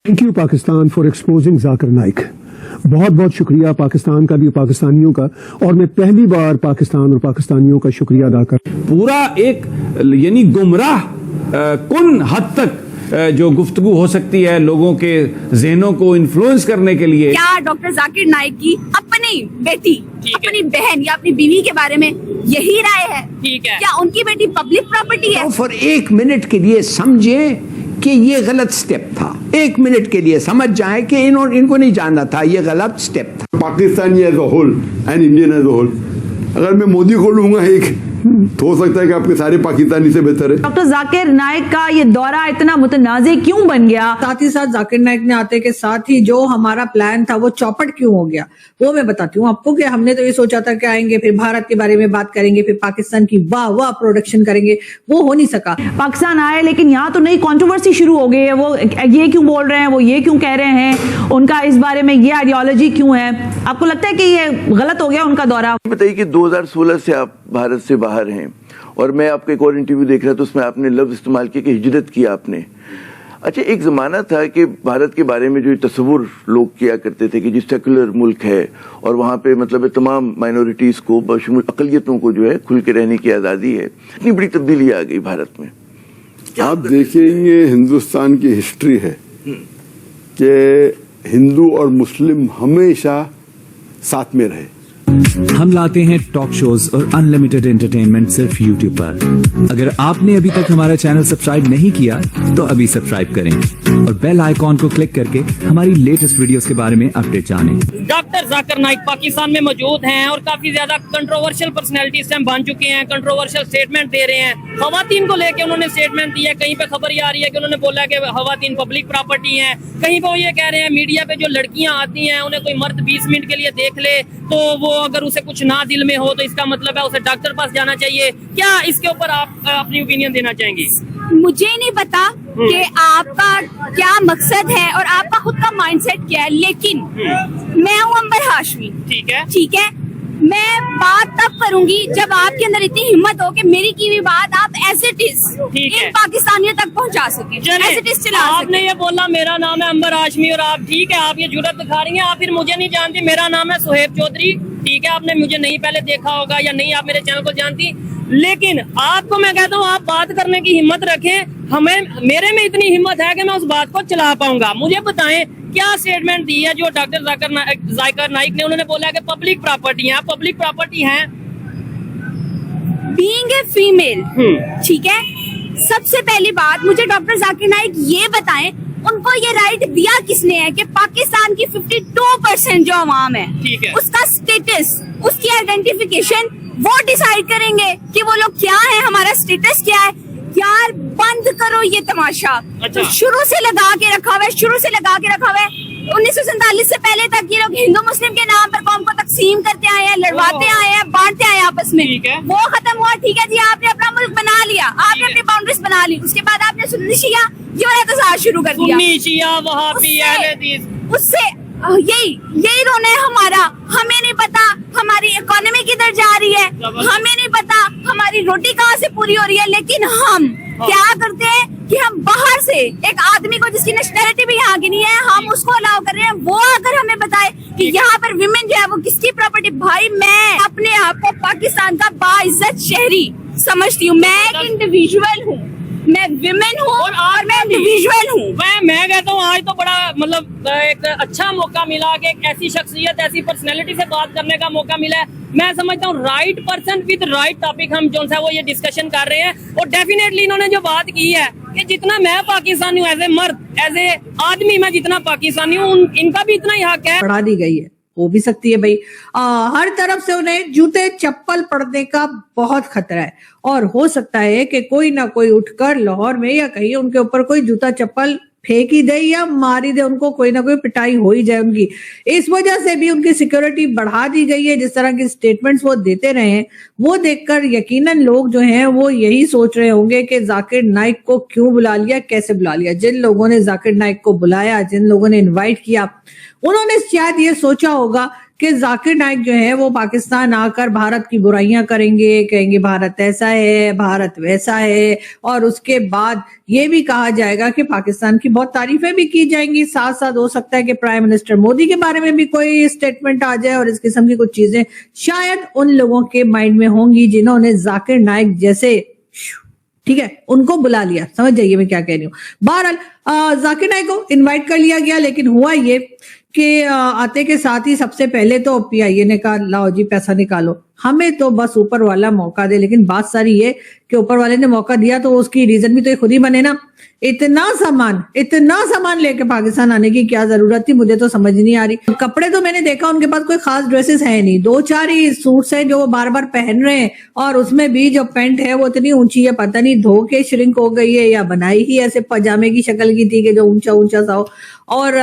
Thank you Pakistan for exposing Zakir Naik. बहुत बहुत शुक्रिया पाकिस्तान का भी, पाकिस्तानियों का, और मैं पहली बार पाकिस्तान और पाकिस्तानियों का शुक्रिया अदा कर पूरा एक यानी गुमराह कुन हद तक जो गुफ्तगू हो सकती है लोगों के जहनों को इन्फ्लुएंस करने के लिए। क्या डॉक्टर जाकिर नाइक की अपनी बेटी, अपनी बहन या अपनी बीवी के बारे में यही राय है? ठीक है। क्या उनकी बेटी पब्लिक प्रॉपर्टी है? तो फॉर एक मिनट के लिए समझे कि ये गलत स्टेप था, एक मिनट के लिए समझ जाए कि इनको नहीं जानना था, ये गलत स्टेप था। Pakistani as a whole and Indian as a whole, अगर मैं मोदी को लूंगा एक तो हो सकता है कि आपके सारे पाकिस्तानी से बेहतर है। डॉक्टर जाकिर नाइक का ये दौरा इतना मुतनाज़े क्यों बन गया? साथ ही साथ जाकिर नाइक ने आते के साथ ही जो हमारा प्लान था वो चौपट क्यों हो गया, वो मैं बताती हूँ आपको। कि हमने तो ये सोचा था कि आएंगे, फिर भारत के बारे में बात करेंगे, फिर पाकिस्तान की वाह वाह प्रोडक्शन करेंगे, वो हो नहीं सका। पाकिस्तान आए लेकिन यहाँ तो नई कंट्रोवर्सी शुरू हो गई है। वो ये क्यों बोल रहे हैं, वो ये क्यों कह रहे हैं, उनका इस बारे में ये आइडियोलॉजी क्यों है? आपको लगता है कि ये गलत हो गया उनका दौरा? बताइए कि 2016 से आप भारत से बाहर हैं और मैं आपका एक और इंटरव्यू देख रहा था, उसमें आपने लफ्ज इस्तेमाल किया कि हिजरत की आपने। अच्छा, एक जमाना था कि भारत के बारे में जो तस्वुर लोग किया करते थे कि जिस सेकुलर मुल्क है और वहाँ पे मतलब तमाम माइनॉरिटीज को बशमूल अकलियतों को जो है खुल के रहने की आज़ादी है, इतनी बड़ी तब्दीली आ गई भारत में। आप देखेंगे हिंदुस्तान की हिस्ट्री है कि हिंदू और मुस्लिम हमेशा साथ में रहे। हम लाते हैं टॉक शोज और अनलिमिटेड एंटरटेनमेंट सिर्फ YouTube पर। अगर आपने अभी तक हमारा चैनल सब्सक्राइब नहीं किया तो अभी सब्सक्राइब करें और बेल आइकॉन को क्लिक करके हमारी लेटेस्ट वीडियोस के बारे में अपडेट जानें। डॉक्टर जाकिर नाइक पाकिस्तान में मौजूद हैं और काफी ज्यादा कंट्रोवर्शियल पर्सनैलिटीज से हम बन चुके हैं, कंट्रोवर्शियल स्टेटमेंट दे रहे हैं। खवातीन को लेकर उन्होंने स्टेटमेंट दिया है, कहीं पे खबर ये आ रही है कि उन्होंने बोला कि खवातीन पब्लिक प्रॉपर्टी है, कहीं पे वो ये कह रहे हैं मीडिया पे जो लड़कियां आती हैं उन्हें कोई मर्द 20 मिनट के लिए देख ले तो वो अगर उसे कुछ ना दिल में हो तो इसका मतलब है उसे डॉक्टर पास जाना चाहिए। क्या इसके ऊपर आप अपनी ओपिनियन देना चाहेंगे? मुझे नहीं पता कि आपका क्या मकसद है और आपका खुद का माइंडसेट क्या है, लेकिन मैं हूँ अंबर हाशमी। ठीक है, ठीक है। मैं बात तब करूंगी जब आपके अंदर इतनी हिम्मत हो कि मेरी की हुई बात आप एज इट इज इन पाकिस्तानियों तक पहुंचा सके, एज इट इज चला सके। आपने ये बोला मेरा नाम है अंबर हाशमी और आप, ठीक है, आप ये जुर्रत दिखा रही हैं, आप फिर मुझे नहीं जानती, मेरा नाम है सुहेब चौधरी, ठीक है, आपने मुझे नहीं पहले देखा होगा या नहीं आप मेरे चैनल को जानती, लेकिन आपको मैं कहता हूँ आप बात करने की हिम्मत रखें। मेरे में इतनी हिम्मत है कि मैं उस बात को चला पाऊंगा। मुझे बताएं क्या स्टेटमेंट दी है जो डॉक्टर जाकिर नाइक ने? उन्होंने बोला कि पब्लिक प्रॉपर्टी है, पब्लिक प्रॉपर्टी है बीइंग ए फीमेल, ठीक है। सबसे पहली बात मुझे डॉक्टर जाकिर नाइक ये बताएं, उनको ये राइट दिया किसने है कि पाकिस्तान की 52% जो अवाम है, उसका स्टेटस, उसकी आइडेंटिफिकेशन वो डिसाइड करेंगे कि वो लोग क्या है, हमारा स्टेटस क्या है। यार बंद करो ये तमाशा। अच्छा। तो शुरू से लगा के रखा हुआ है, शुरू से लगा के रखा हुआ है। 1947 से पहले तक ये लोग हिंदू मुस्लिम के नाम पर कौम को तकसीम करते आए हैं, लड़वाते आए हैं, बांटते आए आपस में। वो खत्म हुआ, ठीक है जी, आपने अपना मुल्क बना लिया, आपने अपनी बाउंड्रीज बना ली, उसके बाद आपने सुन्नी शिया ये वाला तसाद शुरू कर दिया। सुन्नी शिया वहाबी अहले हदीस, उससे यही रोना है हमारा। हमें नहीं पता हमारी इकोनॉमी किधर जा रही है, हमें नहीं पता हमारी रोटी कहाँ से पूरी हो रही है, लेकिन हम क्या करते हैं कि हम बाहर से एक आदमी को जिसकी नेशनैलिटी भी यहाँ की नहीं है, हम उसको अलाउ कर रहे हैं। वो अगर हमें बताए कि यहाँ पर विमेन जो है वो किसकी प्रॉपर्टी, भाई मैं अपने आप को पाकिस्तान का बाइज्जत शहरी समझती हूँ। मैं एक इंडिविजुअल हूँ, मैं विमेन हूँ और मैं इंडिविजुअल हूँ। मैं कहता हूँ आज तो बड़ा मतलब एक अच्छा मौका मिला कि एक ऐसी शख्सियत, ऐसी पर्सनैलिटी से बात करने का मौका मिला है। मैं समझता हूँ right person with right topic हम जो है वो ये डिस्कशन कर रहे हैं। और डेफिनेटली इन्होंने जो बात की है कि जितना मैं पाकिस्तानी हूँ एज ए मर्द, एज ए आदमी, मैं जितना पाकिस्तानी हूँ इनका भी इतना ही हक है। बढ़ा दी गई है, हो भी सकती है भाई। हर तरफ से उन्हें जूते चप्पल पड़ने का बहुत खतरा है और हो सकता है कि कोई ना कोई उठकर लाहौर में या कहीं उनके ऊपर कोई जूता चप्पल फेंक ही दे या मार ही दे, उनको कोई ना कोई पिटाई हो ही जाए उनकी। इस वजह से भी उनकी सिक्योरिटी बढ़ा दी गई है। जिस तरह की स्टेटमेंट्स वो देते रहे हैं वो देखकर यकीनन लोग जो हैं वो यही सोच रहे होंगे कि जाकिर नाइक को क्यों बुला लिया, कैसे बुला लिया। जिन लोगों ने जाकिर नाइक को बुलाया, जिन लोगों ने इन्वाइट किया, उन्होंने शायद ये सोचा होगा कि जाकिर नाइक जो है वो पाकिस्तान आकर भारत की बुराइयां करेंगे, कहेंगे भारत ऐसा है, भारत वैसा है, और उसके बाद ये भी कहा जाएगा कि पाकिस्तान की बहुत तारीफें भी की जाएंगी। साथ साथ हो सकता है कि प्राइम मिनिस्टर मोदी के बारे में भी कोई स्टेटमेंट आ जाए, और इस किस्म की कुछ चीजें शायद उन लोगों के माइंड में होंगी जिन्होंने जाकिर नाइक जैसे, ठीक है, उनको बुला लिया। समझ जाइए मैं क्या कह रही हूँ। बहरहाल जाकिर नाइक को इनवाइट कर लिया गया, लेकिन हुआ ये कि आते के साथ ही सबसे पहले तो PIA ने कहा लाओ जी पैसा निकालो, हमें तो बस ऊपर वाला मौका दे। लेकिन बात सारी ये कि ऊपर वाले ने मौका दिया तो उसकी रीजन भी तो खुद ही बने ना। इतना सामान लेके पाकिस्तान आने की क्या जरूरत थी, मुझे तो समझ नहीं आ रही। कपड़े तो मैंने देखा उनके पास कोई खास ड्रेसेस है नहीं, 2-4 ही सूट्स हैं जो वो बार बार पहन रहे हैं, और उसमें भी जो पैंट है वो इतनी ऊंची है, पता नहीं धो के श्रिंक हो गई है या बनाई ही ऐसे पजामे की शक्ल की थी कि जो ऊंचा ऊंचा सा हो, और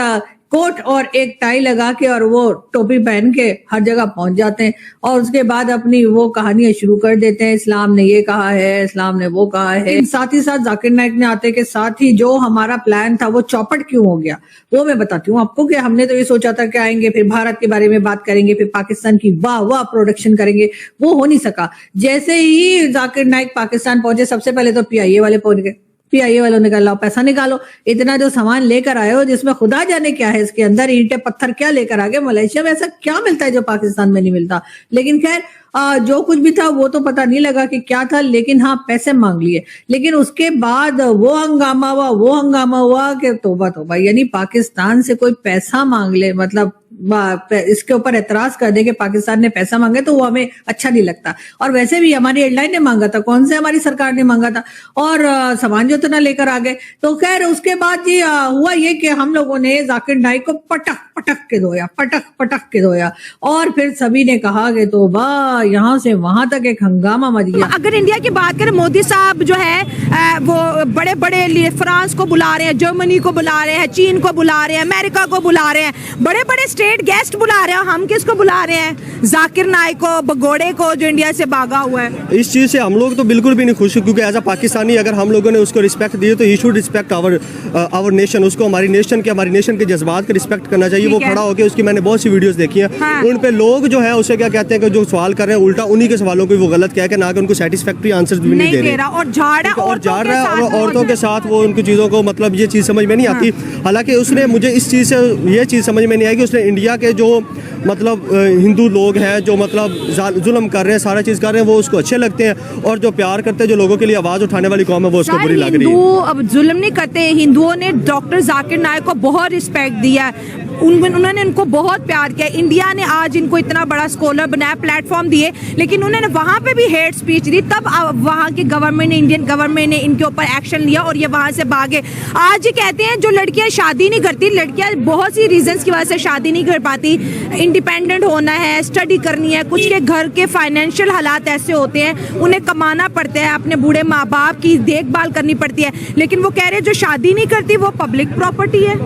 कोट और एक टाई लगा के और वो टोपी पहन के हर जगह पहुंच जाते हैं, और उसके बाद अपनी वो कहानियां शुरू कर देते हैं, इस्लाम ने ये कहा है, इस्लाम ने वो कहा है। साथ ही साथ जाकिर नाइक ने आते के साथ ही जो हमारा प्लान था वो चौपट क्यों हो गया वो मैं बताती हूँ आपको। कि हमने तो ये सोचा था कि आएंगे, फिर भारत के बारे में बात करेंगे, फिर पाकिस्तान की वाह प्रोडक्शन करेंगे, वो हो नहीं सका। जैसे ही जाकिर नाइक पाकिस्तान पहुंचे, सबसे पहले तो PIA वाले पहुंच गए। PIA वालों ने कहा लाओ पैसा निकालो, इतना जो सामान लेकर आए हो जिसमें खुदा जाने क्या है, इसके अंदर ईंटें पत्थर क्या लेकर आ गए, मलेशिया में ऐसा क्या मिलता है जो पाकिस्तान में नहीं मिलता। लेकिन खैर जो कुछ भी था वो तो पता नहीं लगा कि क्या था, लेकिन हाँ पैसे मांग लिए। लेकिन उसके बाद वो हंगामा हुआ कि तौबा, यानी पाकिस्तान से कोई पैसा मांग ले, मतलब इसके ऊपर एतराज कर दे कि पाकिस्तान ने पैसा मांगे तो वो हमें अच्छा नहीं लगता। और वैसे भी हमारी एयरलाइन ने मांगा था, कौन से हमारी सरकार ने मांगा था, और सामान जो इतना लेकर आ गए। तो खैर उसके बाद जी हुआ ये कि हम लोगों ने जाकिर नाइक को पटक के धोया, और फिर सभी ने कहा कि तो यहाँ से वहां तक एक हंगामा मच गया। अगर इंडिया की बात करें, मोदी साहब जो है वो बड़े बड़े फ्रांस को बुला रहे हैं, जर्मनी को बुला रहे हैं, चीन को बुला रहे हैं, अमेरिका को बुला रहे हैं, बड़े बड़े स्टेट गेस्ट बुला रहे हैं। हम किसको बुला रहे हैं? जाकिर नाइक को, भगोड़े को, जो इंडिया से भागा हुआ है। इस चीज से हम लोग तो बिल्कुल भी नहीं खुश, क्योंकि एज अ पाकिस्तानी अगर हम लोगों ने उसको रिस्पेक्ट दी तो he should respect our nation. उसको हमारी नेशन के जज्बात का रिस्पेक्ट करना चाहिए। वो खड़ा होकर, उसकी मैंने बहुत सी वीडियोस देखी हैं, हाँ। उन पे लोग जो है उसे क्या कहते हैं कि जो सवाल कर रहे हैं उल्टा उन्हीं के सवालों को वो गलत कह के ना कि उनको सेटिस्फैक्टरी आंसर्स भी नहीं दे रहे, और झाड़ रहा है और औरतों के साथ वो उनकी चीज़ों को, मतलब ये चीज़ समझ में नहीं आती। हालांकि उसने, मुझे इस चीज़ से ये चीज़ समझ में नहीं आई कि उसने इंडिया के जो मतलब हिंदू लोग हैं जो मतलब जुल्म कर रहे हैं, सारा चीज़ कर रहे हैं, वो उसको अच्छे लगते हैं, और जो प्यार करते हैं, जो लोगों के लिए आवाज़ उठाने वाली कौम है, वो उसको बुरी लग रही है। अब जुल्म नहीं करते, हिंदुओं ने डॉक्टर जाकिर नाइक को बहुत रिस्पेक्ट दिया, उन्होंने उनको बहुत प्यार किया। इंडिया ने आज इनको इतना बड़ा स्कॉलर बनाया, प्लेटफॉर्म दिए, लेकिन उन्होंने वहां पे भी हेट स्पीच दी। तब वहां की गवर्नमेंट ने, इंडियन गवर्नमेंट ने इनके ऊपर एक्शन लिया और ये वहां से भागे। आज ये कहते हैं जो लड़कियां शादी नहीं करती, लड़कियां बहुत सी रीजंस की वजह से शादी नहीं कर पाती, इंडिपेंडेंट होना है, स्टडी करनी है, कुछ के घर के फाइनेंशियल हालात ऐसे होते हैं, उन्हें कमाना पड़ता है, अपने बूढ़े माँ बाप की देखभाल करनी पड़ती है, लेकिन वो कह रहे हैं जो शादी नहीं करती वो पब्लिक प्रॉपर्टी है।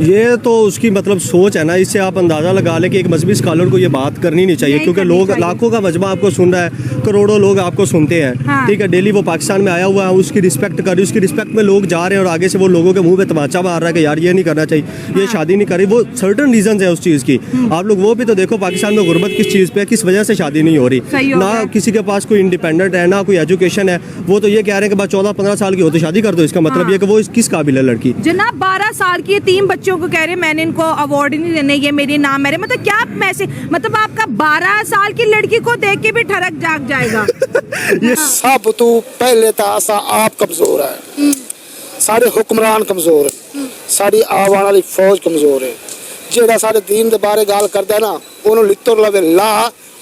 ये तो उसकी मतलब सोच है ना, इससे आप अंदाज़ा लगा लें कि एक मजहबी स्कॉलर को ये बात करनी नहीं चाहिए, क्योंकि लोग, लाखों का मजमा आपको सुन रहा है, करोड़ों लोग आपको सुनते हैं, हाँ। ठीक है, डेली वो पाकिस्तान में आया हुआ है, उसकी रिस्पेक्ट कर रही, उसकी रिस्पेक्ट में लोग जा रहे हैं, और आगे से वो लोगों के मुंह पे तमाचा मार रहा है कि यार ये नहीं करना चाहिए, ये शादी नहीं कर रही। वो सर्टन रीजन है उस चीज़ की। आप लोग वो भी तो देखो, पाकिस्तान में गुर्बत किस चीज़ पे, किस वजह से शादी नहीं हो रही, ना किसी के पास कोई इंडिपेंडेंट है, ना कोई एजुकेशन है। वो तो ये कह रहे हैं कि बस 14-15 साल की हो तो शादी कर दो, इसका मतलब ये कि वो किस काबिल है लड़की। जनाब 12 साल की 3 बच्चों को कह रहे मैंने इनको अवार्ड नहीं देने, ये मेरे नाम है, मतलब क्या मैसेज, मतलब आपका 12 साल की लड़की को देख के भी ठरक जाग जाएगा। ये सब तो पहले था असा आप कमजोर है, सारे हुक्मरान कमजोर है, साड़ी आवान वाली फौज कमजोर है। जेड़ा सारे दीन दे बारे गाल करदा है ना, ओनू लित्तो लवे ला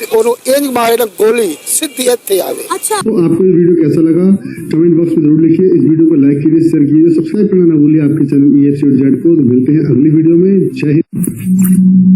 ते ओनू इंज मारे ना गोली सीधी इत्थे आवे। अच्छा, तो आपको ये वीडियो कैसा लगा कमेंट बॉक्स में जरूर लिखिए। इस वीडियो को लाइक कीजिए, शेयर कीजिए, सब्सक्राइब करना ना भूलिए आपके चैनल EFC को। तो मिलते हैं अगली वीडियो में। जय हिंद।